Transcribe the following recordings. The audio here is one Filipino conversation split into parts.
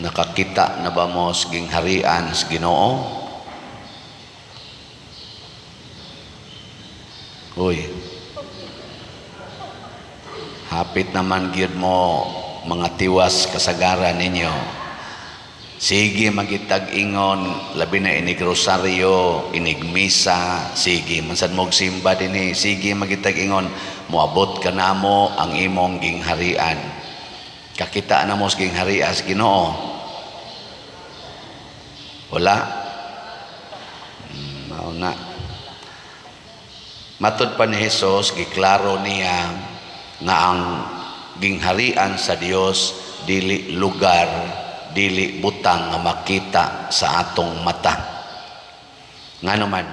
Nakakita na ba mo saging harian sa Ginoo? Uy, hapit naman gyud mo mga tiwas kasagaran ninyo. Sige magitag ingon, labi na inig rosaryo, inig misa, sige mansan mog simba dinhi, sige magitag ingon, moabot ka namo ang imong gingharian. Kakita na mo sa gingharian sa Ginoo. Wala. Mao na. Matud pa ni Jesus, giklaro niya nga ang gingharian sa Dios dili lugar, dili butang nga makita sa atong mata. Nga naman,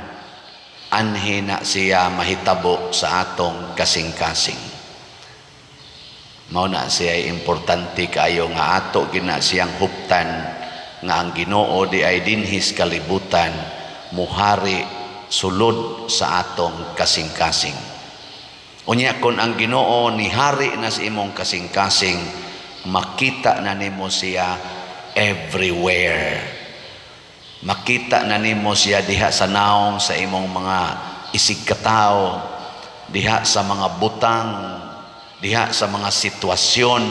anhi na siya mahitabo sa atong kasing-kasing. Mao na siya importante kayo nga ato gina siyang huptan nga ang Ginoo di ay dinhis kalibutan muhari sulod sa atong kasing-kasing. Unya kon ang Ginoo ni hari na sa imong kasing-kasing, makita na nimo siya everywhere. Makita na nimo siya diha sa naong sa imong mga isig katao, diha sa mga butang, diha sa mga sitwasyon,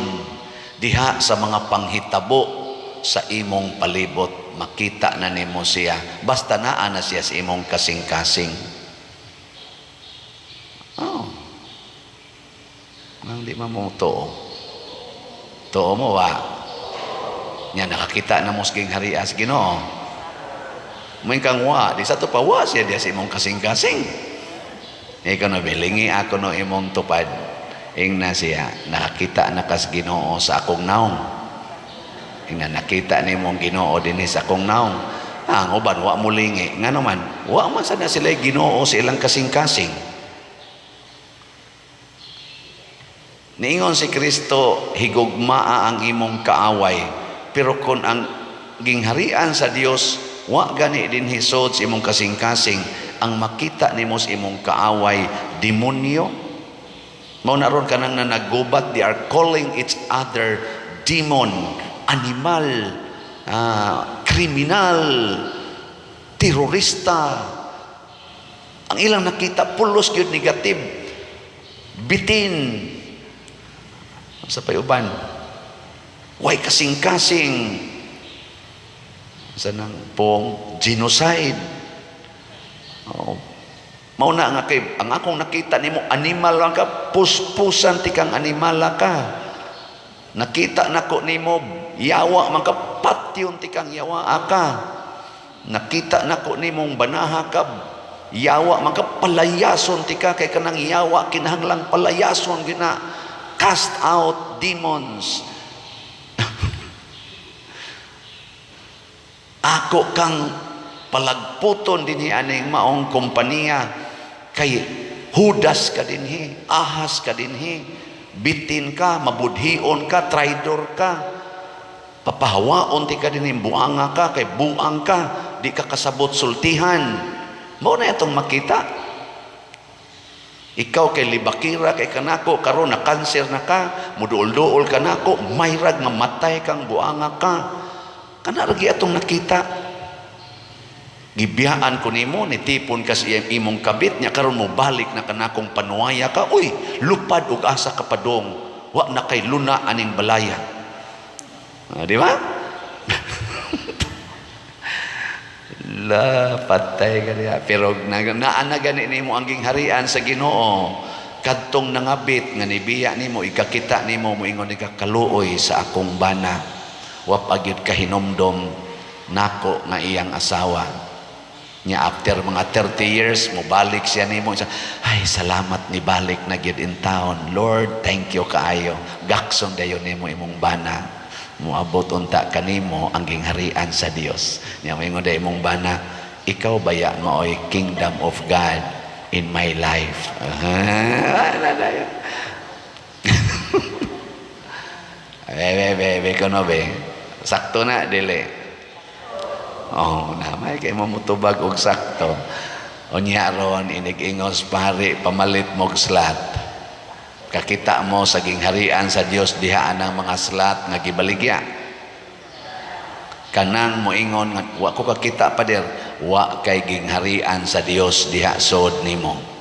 diha sa mga panghitabo sa imong palibot. Makita na nimo siya basta naa na siya sa imong kasing-kasing. Hindi mo too mo wa nya nakakita na mo sa gingharian sa Ginoo. May kang wa di sa to pa wa siya di sa imong kasing-kasing. Ikaw na bilingi ako no imong tupad ingna siya nakakita na kas Ginoo sa akong naong. Ingna nakita ni mong Ginoo dinhi sa akong naong. Ang uban wa mo lingi nga naman wa man sana sila Ginoo sa ilang kasing-kasing. Niingon si Kristo, higugmaa ang imong kaaway, pero kung ang gingharian sa Dios wa gani din hisod sa imong kasing-kasing, ang makita nimo sa imong kaaway demonyo. Mao na ron kanang nanagubat, they are calling each other demon, animal, kriminal, terorista. Ang ilang nakita pulos gyud negative, bitin sa payuban, way kasing-kasing sa nang pong genocide. Mao na nga kay ang akong nakita nimo animal lang ka, puspusan ti kang animal ka. Nakita nako nimo yawa man ka, patyon ti kang yawa ka. Nakita nako nimong banaha ka, yawa man ka, palayason ti ka, kay kanang yawa kinahanglang palayason gina. Cast out demons. Ako kang palagputon dinhi aning maong kompanya, kay hudas ka dinhi, ahas ka dinhi, bitin ka, mabudhion ka, traidor ka, papahawaon ti ka dinhi, buanga ka, kay buang ka, di ka kasabot sultihan. Mo na itong makita. Ikaw kay libakira kay kanako, karon na kanser na ka, muduol-duol ka nako, mayrag nga matay kang buanga ka. Kana ra atong nakita. Gibiyaan ko nimo, nitipon ka sa imong kabit nya, karon mo balik na kanakong panuwaya ka. Uy, lupad ug asa ka padong, wa na kay luna aning balaya. Di ba? La patay ka diya. Pero naa gani nimo ang gingharian sa Ginoo, kadtong nangabit nga nibiya nimo, ikakita nimo moingon ikakaluoy sa akong bana, wa pagyud kahinomdom nako nga iyang asawa nya. After mga 30 years mo balik siya nimo, ay salamat ni balik na gyud in town, Lord thank you kaayo, gakson dayon nimo imong bana, moabot unta kanimo ang gingharian sa Dios. Nya moingon day imong bana, ikaw baya maoy kingdom of God in my life. Be kono be. Sakto na dili. Namay kay mo mutubag og sakto. Unya ron inig-ingos pare pamalit mog slat. Kakita mo sa gingharian sa Dios diha anang mga slat nga gibaligya. Kanang moingon nga wa ko kakita pader, wa kay gingharian sa Dios diha sod nimo.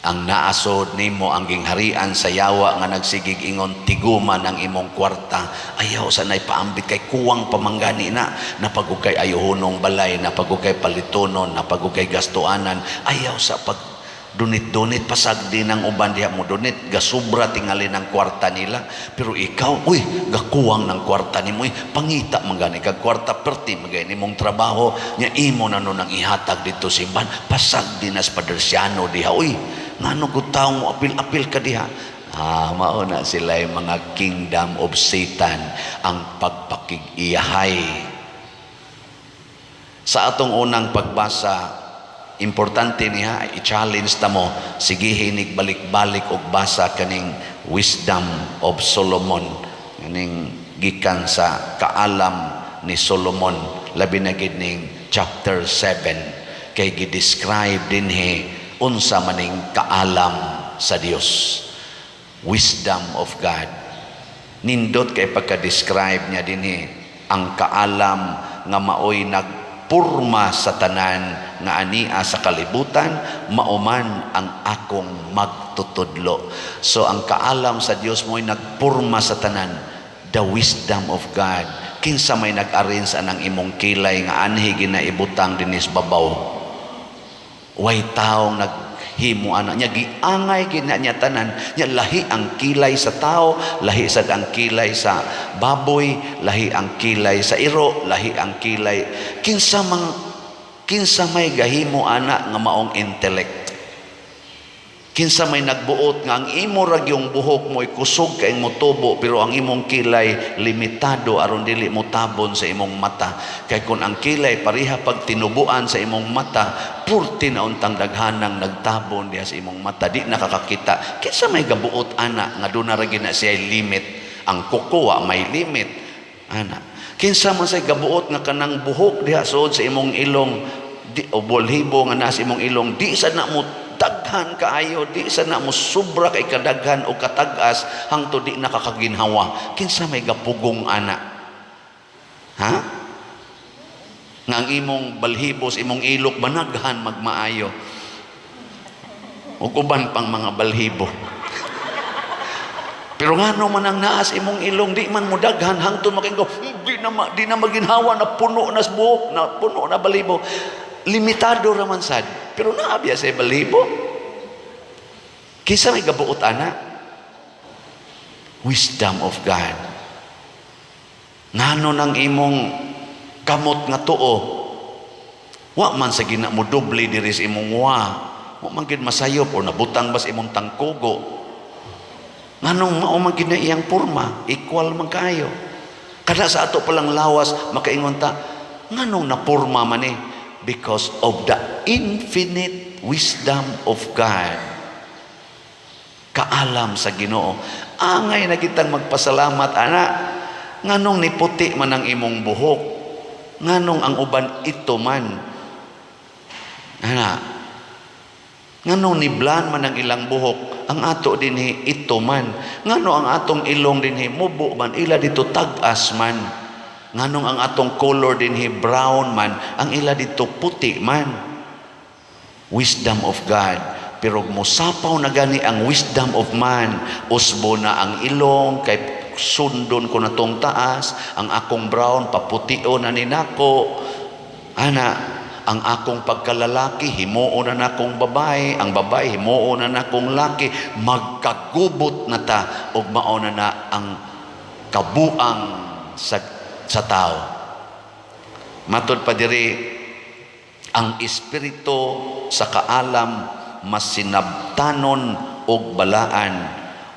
Ang naasod nimo ang gingharian sa yawa nga nagsigig ingon tiguman ang imong kwarta. Ayaw sanay paambit kay kuwang pamanggani na napagugay ayuhonong balay, napagugay palitonon, napagugay gastuanan. Ayaw sa pag dunit-dunit pasagdi ng uban diha mo dunit gasubra tingali ng kwarta nila, pero ikaw uy gakuwang ng kwarta nimo, pangita manggani kag kwarta perti magay nimong trabaho nya imo na no nang ihatag dito simban pasagdi nas padersyano diha uy ngano gud tawo mo apil-apil ka diha. Mao na sila yung mga kingdom of Satan, ang pagpakig-iyahay. Sa atong unang pagbasa, importante niya i-challenge ta mo, sige hinig balik-balik og basa kaning Wisdom of Solomon, kaning gikan sa kaalam ni Solomon, labi na gid ning chapter 7 kay gi-describe dinhi unsa maning kaalam sa Dios, wisdom of God. Nindot kay pagka-describe niya dinhi ang kaalam nga maoy nagpurma sa tanan nga ania sa kalibutan, mauman ang akong magtutudlo. So ang kaalam sa Dios mo'y nagpurma sa tanan, the wisdom of God. Kinsa may nag-arrange anang imong kilay nga anhi ginaibutang dinis babaw. Way taong naghimo ana nya giangay gina nya tanan nya, lahi ang kilay sa tao, lahi sad ang kilay sa baboy, lahi ang kilay sa iro, lahi ang kilay kinsa may gahimo ana nga maong intellect. Kinsa may nagbuot nga ang imo ra yung buhok mo kusog kay mo tubo, pero ang imong kilay limitado aron dili mo tabon sa imong mata. Kay kun ang kilay pareha pag tinubuan sa imong mata, purti na untang daghanang nagtabon diha sa imong mata, di nakakakita. Kinsa may gabuot ana nga doon na ra gina siya limit. Ang kukuwa may limit ana. Kinsa man say gabuot nga kanang buhok diha suod sa imong ilong, di o bolhibo nga nasa imong ilong, di sad na mo daghan kaayo, di sa na mo sobra kay kadaghan o katag-as hangtod di nakakaginhawa. Kinsa may gapugong ana? Ha? Nga ang imong balhibos, imong ilok banaghan magmaayo. Ug uban pang mga balhibo. Pero ngano man ang naas imong ilong, di man mo daghan hangtod makinggo, di na maginhawa na puno na buhok, na puno na balhibo. Limitado raman sad, pero naabya sa balibo. Kisa may gabuot ana? Wisdom of God. Ngano nang imong kamot nga tuo, wa man sa gina mo doble diri sa imong wa man gid masayop o nabutang bas imong tangkugo. Nganong mao man gid na iyang porma, equal man kayo. Kada sa ato palang lawas makaingon ta, nganong naporma man eh? Because of the infinite wisdom of God. Kaalam sa Ginoo. Angay na kitang magpasalamat ana, nganong niputi man ang imong buhok, nganong ang uban ito man ana, nganong niblan man ang ilang buhok, ang ato dinhi ito man, ngano ang atong ilong dinhi mubo man, ila dito tag-as man. Nganong ang atong color dinhi brown man, ang ila dito puti man. Wisdom of God. Pero mosapaw na gani ang wisdom of man, usbo na ang ilong kay sundon ko na tong taas, ang akong brown paputio na ninako ana, ang akong pagkalalaki himuo na nakong babae, ang babae himuo na nakong laki, magkagubot na ta ug mao na ang kabuang sa tao. Matod pa diri, ang espiritu sa kaalam mas sinabtanon og balaan,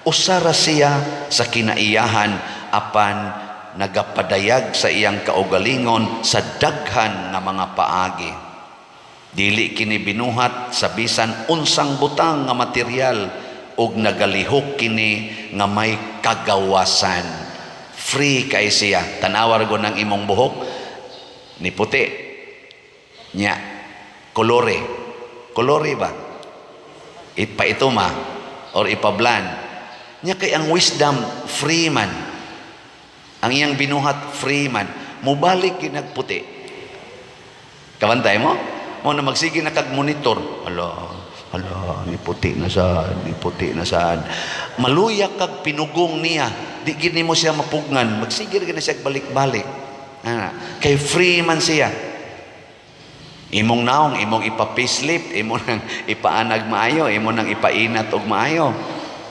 usara siya sa kinaiyahan apan nagapadayag sa iyang kaugalingon sa daghan nga mga paagi. Dili kini binuhat sa bisan unsang butang nga material og nagalihok kini nga may kagawasan. Free kay siya. Tanawar ko ng imong buhok ni puti nya kolore ba ipa ito ma or ipablan nya kay ang wisdom free man, ang iyang binuhat free man. mubalik ginagputi. Kabantay mo? Mo na magsige na kag monitor. Hala, ni puti na sad. Maluyak kag pinugong niya. Di gini mo siya mapugnan. Magsige na siya balik-balik. Kay free man siya. Imong naong, imong ipa-facelift, imong nang ipaanag maayo, imong nang ipainat og maayo.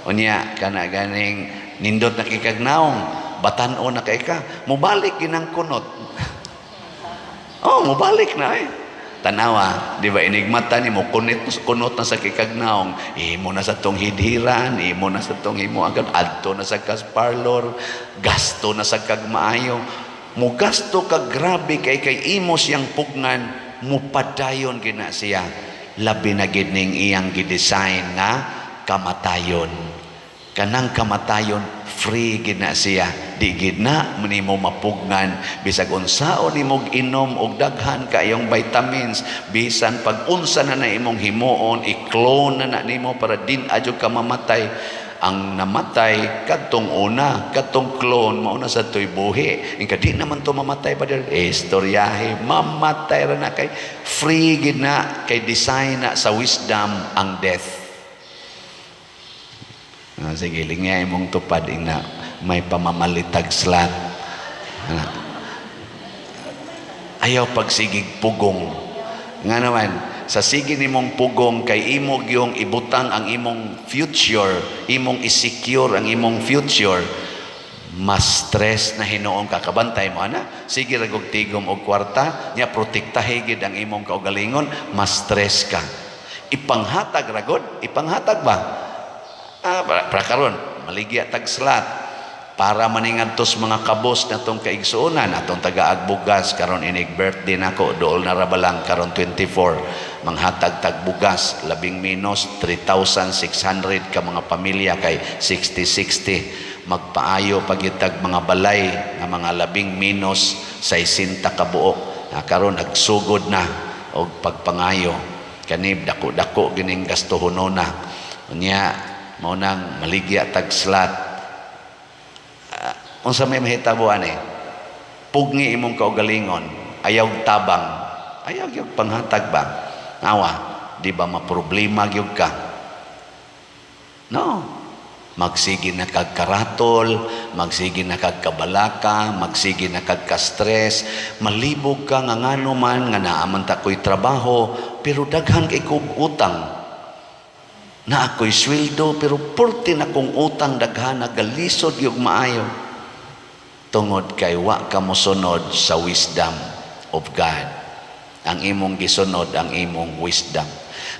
Unya, kana ganing nindot na kikag naong, batan-o na kay ka, mubalik ginang kunot. Mubalik na eh. Tanawa, di ba inigmata ni mo, kunot na sa kikagnaong, imo na sa tong hidhiran, imo na sa tong imo agad, adto na sa kas parlor, gasto na sa kagmaayo, mo gasto kag grabe kay imo siyang pugnan, mupadayon gina siya, labi na gid ning iyang gidesign na kamatayon. Kanang kamatayon, free gid na siya, di gid na nimo mapugnan bisag unsaon nimo inom og daghan kayong vitamins, bisan pag unsa na imong himuon, i-clone na nimo para din adyo ka mamatay. Ang namatay kadtong una, kadtong clone mauna sa toy buhi, ingka di naman to mamatay pa der istoryahe, mamatay ra na kay free gid na, kay design na sa wisdom ang death. Sige, lingya imong tupad ina may pamamalitag slat. Ayaw pagsigig pugong. Nga naman, sa sige nimong pugong kay imo gyung ibutang ang imong future, imong isecure ang imong future, mas stress na hinuong kakabantay mo ana. Sige ra gog tigom og kwarta, nya protektahe gid ang imong kaugalingon, mas stress ka. Ipanghatag ra gud, ipanghatag ba? Para karon maligya tag slat para maningadtos mga kabos natong kaigsuonan atong taga-agbugas karon inig birthday nako dool na rabalang karon 24 manghatag tag bugas labing minus 3,600 ka mga pamilya kay 60-60 magpaayo pagitag mga balay nga mga labing minus 60 ka buok karon nagsugod na og pagpangayo kanib dako-dako gining gastuhonona unya maunang maligya tag slat unsa may mahitabuan pugni imong kaugalingon ayaw tabang ayaw gyud panghatag ba awa di ba maproblema gyud ka no magsige na kag karatol magsige na kag kabalaka magsige na kag ka-stress malibog ka nga ngano man nga naaman ta koy trabaho pero daghan kay kog utang na ako'y sweldo pero purti na kong utang daghan nagalisod yung maayo tungod kay wa ka mosunod sa wisdom of God. Ang imong gisunod ang imong wisdom.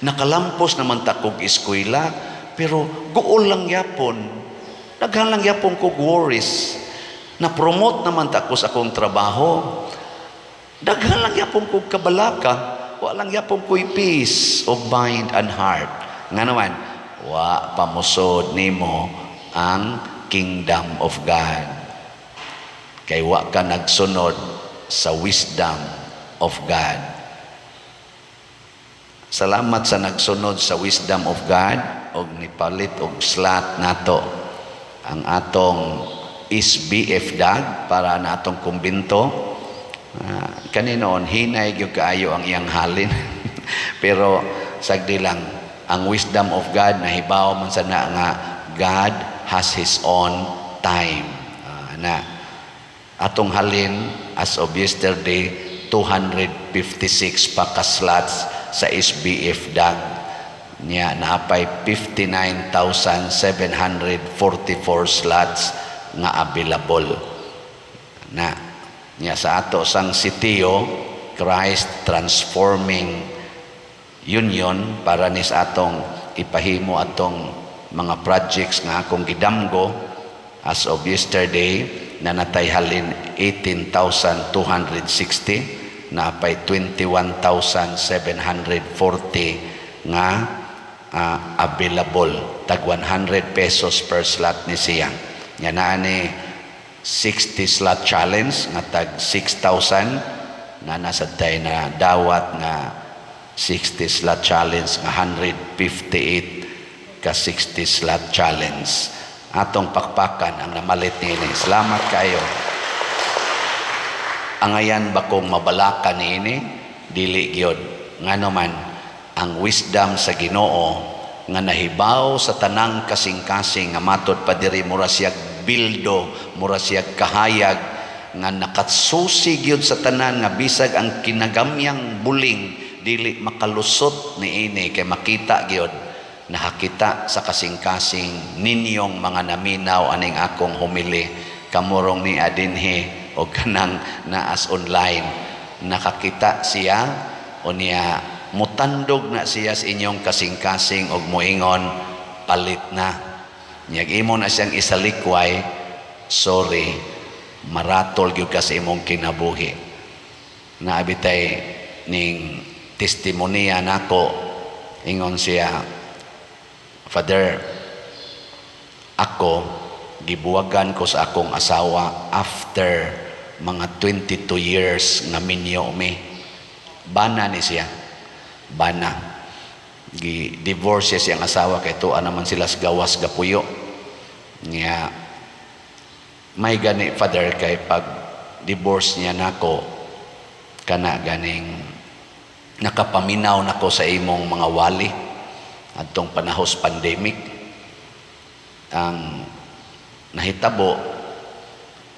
Nakalampos naman ta kog eskwela pero guol lang yapon, daghan lang yapon kog worries. Na promote naman ta ko sa akong trabaho, daghan lang yapon kog kabalaka, wa lang yapon ko'y peace of mind and heart. Nga naman, wa pamusod nimo ang kingdom of God. Kay wa ka nagsunod sa wisdom of God. Salamat sa nagsunod sa wisdom of God og nipalit og slat nato ang atong SBF dag para na atong kumbinto. Kaninoon hinay gyud kaayo ang iyang halin pero sagdi lang ang wisdom of God nahibaw man sana nga God has His own time. Atong halin as of yesterday 256 pa ka slots sa SBF dag niya naapay 59,744 slots nga available na niya sa ato sang sitio Christ Transforming Union para nis atong ipahimo atong mga projects nga akong gidamgo as of yesterday na natay halin 18,260 na pay 21,740 nga available tag 100 pesos per slot ni siya nga naa ni 60 slot challenge nga tag 6,000 na nasa tay na dawat nga 60 slot challenge nga 158 ka 60 slot challenge atong pakpakan ang namalit nini. Salamat kayo. angayan ba kong mabalaka niini? Dili gyud. Ngano man ang wisdom sa Ginoo nga nahibaw sa tanang kasing-kasing nga matod pa diri mura siyag bildo, mura siyag kahayag nga nakatsusi gyud sa tanan nga bisag ang kinagamyang buling dili makalusot niini kay makita gyud nakakita sa kasing-kasing ninyong mga naminaw aning akong humili kamurong ni adinhe o kanang naas online nakakita siya o niya mutandog na siya sa inyong kasing-kasing og moingon palit na nyag imo na siyang isalikway sorry maratol gyud ka sa imong kinabuhi naabitay ning testimonya nako ingon siya Father, ako, gibuwagan ko sa akong asawa after mga 22 years nga minyo mi. Bana ni siya. Bana. Divorce siya siyang asawa kay tuan naman sila sa gawas gapuyo. Nga, may gani, Father, kay pag divorce niya nako kana ganing nakapaminaw nako sa imong mga wali adtong panahos pandemic ang nahitabo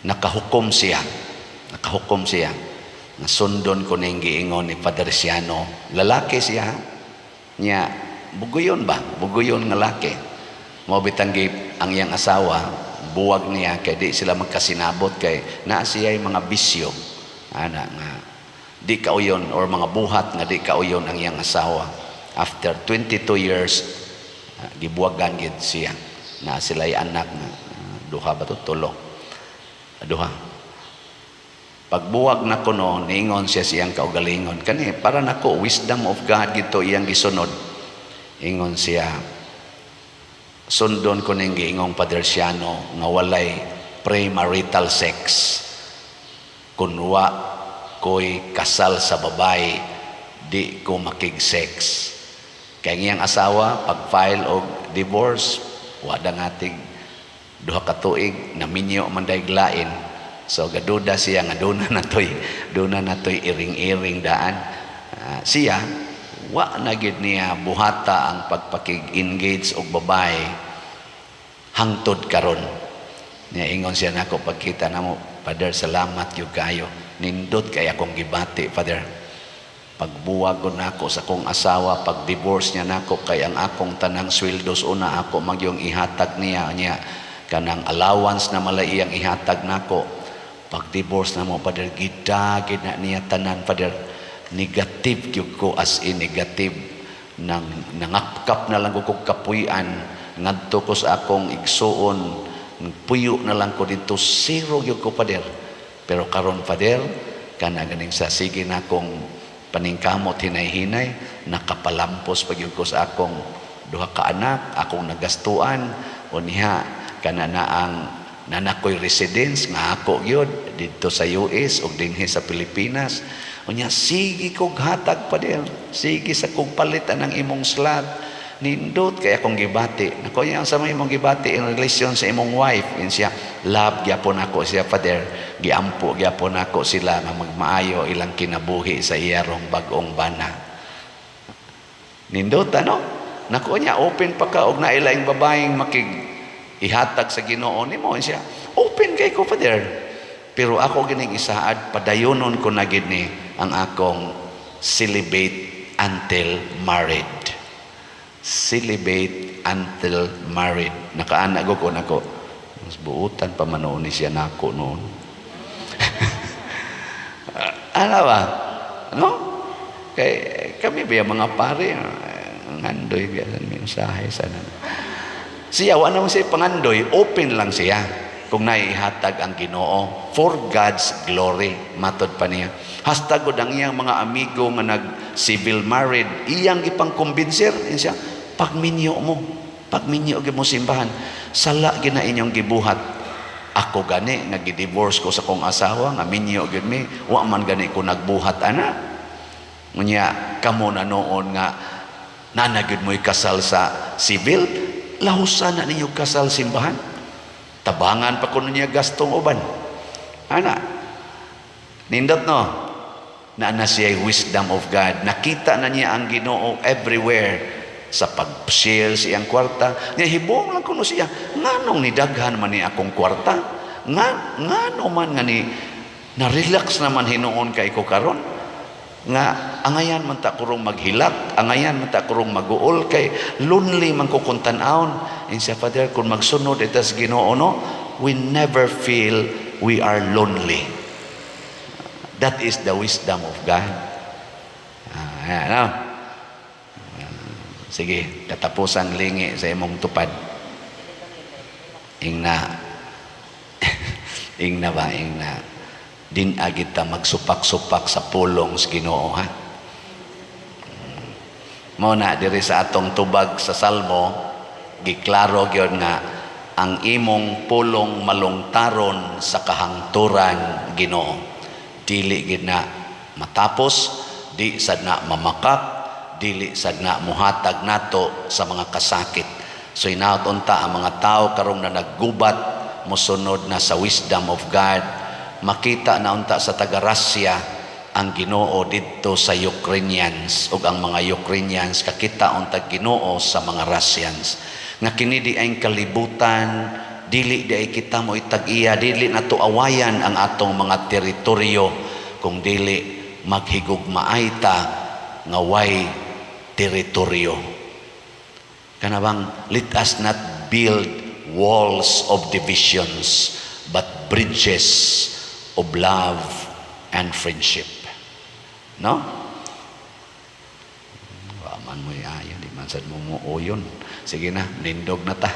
nakahukom siya na sundon ko ning giingon ni Father Siano lalaki siya nya bugoyon nga laki mao bitang ang iyang asawa buwag niya kay di sila magkasinabot kay naa siya mga bisyo ana nga di kauyon or mga buhat nga di kauyon ang iyang asawa. After 22 years, gibuwagan gid siya na sila'y anak na duha ba to tulo. Duha. Pagbuwag na kuno, niingon siya siyang kaugalingon. Kani, para nako, wisdom of God gito iyang gisunod. Ingon siya, sundon ko ning giingong Padre Siano nga walay premarital sex. Kunwa ko'y kasal sa babae, di ko makig-sex. Kaya ngayang asawa, pag-file o divorce, wada ngatig duha ka tuig, naminyo man daiglain. So, gaduda siya nga duna na to'y iring-iring daan. Siya, wa na gid niya buhata ang pagpakig-engage og babae hangtod karon. Niya ingon siya nako pagkita namo, Father, salamat yung kayo. Nindot kaya akong gibati, Father. Pagbuwag ko nako sa kong asawa, pag-divorce niya nako kay ang akong tanang sweldos una ako magyong ihatag niya kanang allowance na malaiyang ihatag nako. Pag-divorce na mo, Father, gidagid na niya tanan, Father. Negative gyud ko as in negative nang nangakap na lang ko kapuy-an ngadto ko sa akong igsuon puyo na lang ko dito zero gyud ko, Father. Pero karon, Father, kana ganing sa sige na akong paningkamot hinay-hinay nakapalampos pagyud ko sa akong duha ka anak akong nagastuan o niha kana na ang nanakoy residence nga ako gyud dito sa US ug dinhi sa Pilipinas unya sige kog hatag pa der sige sa kog palitan ang imong slot nindot kay akong gibati nako yang sa imong gibati in relation sa imong wife in siya love gyapon ako siya, Father, giampo gyapon ako sila nga magmaayo ilang kinabuhi sa iyarong bag-ong bana nindot ano nako niya open pa ka og nailaing babaeng makig ihatag sa Ginoo nimo siya open kay ko, Father, pero ako gining isaad padayonon ko na gid ni ang akong celibate until married. Celibate until married. Nakaanak ko nako. Mas buutan pa man ni siya nako noon. Ano ba? No? Kay kami ba mga pare ngandoy biyasan mensahe sana. Siya wa naman siya pangandoy, open lang siya kung naihatag ang Ginoo for God's glory. Matod pa niya. Hasta gud ang iyang mga amigo nga nag civil married, iyang ipangkumbinser siya. Pagminyo gyud mo simbahan, sala gina inyong gibuhat. Ako gani nga gi-divorce ko sa kong asawa nga minyo gyud mi, wa man gani ko nagbuhat ana. Unya kamo na noon nga nanagyud mo'y kasal sa civil, lahusan na ninyo kasal simbahan. Tabangan pa ko niya gastong uban. Ana, Nindot no, na siya wisdom of God. Nakita na niya ang Ginoo everywhere sa pag-share siyang kwarta. Niya hibong lang kuno siya, nganong ni daghan man ni akong kwarta? Ngano man nga ni na-relax naman hinuon kay ko karon? Nga angayan man ta kurong maghilak, angayan man ta kurong maguol kay lonely man ko kung tan-awon. And siya, Father, kung magsunod itas Ginoo no, we never feel we are lonely. That is the wisdom of God. Ayan, no? Sige, katapusang lingi sa imong tupad. Ingna. Ingna. Din agit ta magsupak-supak sa pulong sa Ginoo, ha? Muna, diri sa atong tubag sa Salmo, giklaro gyud nga ang imong pulong malungtaron sa kahangturan, Ginoo. Dili gid na matapos, di sad na mamakak, dili sad na muhatag nato sa mga kasakit. So inaot-unta ang mga tao karong na naggubat, mosunod na sa wisdom of God, makita na unta sa taga-Russia ang Ginoo didto sa Ukrainians, ug ang mga Ukrainians kakita unta Ginoo sa mga Russians. Nga kini di ay kalibutan, dili di ay kita mo itag-iya, dili na to awayan ang atong mga teritoryo, kung dili maghigugmaay ta nga way teritoryo. Kanabang, let us not build walls of divisions, but bridges of love and friendship. No? Waman mo ayo, di man sad mo yun. Sige na, nindog na ta.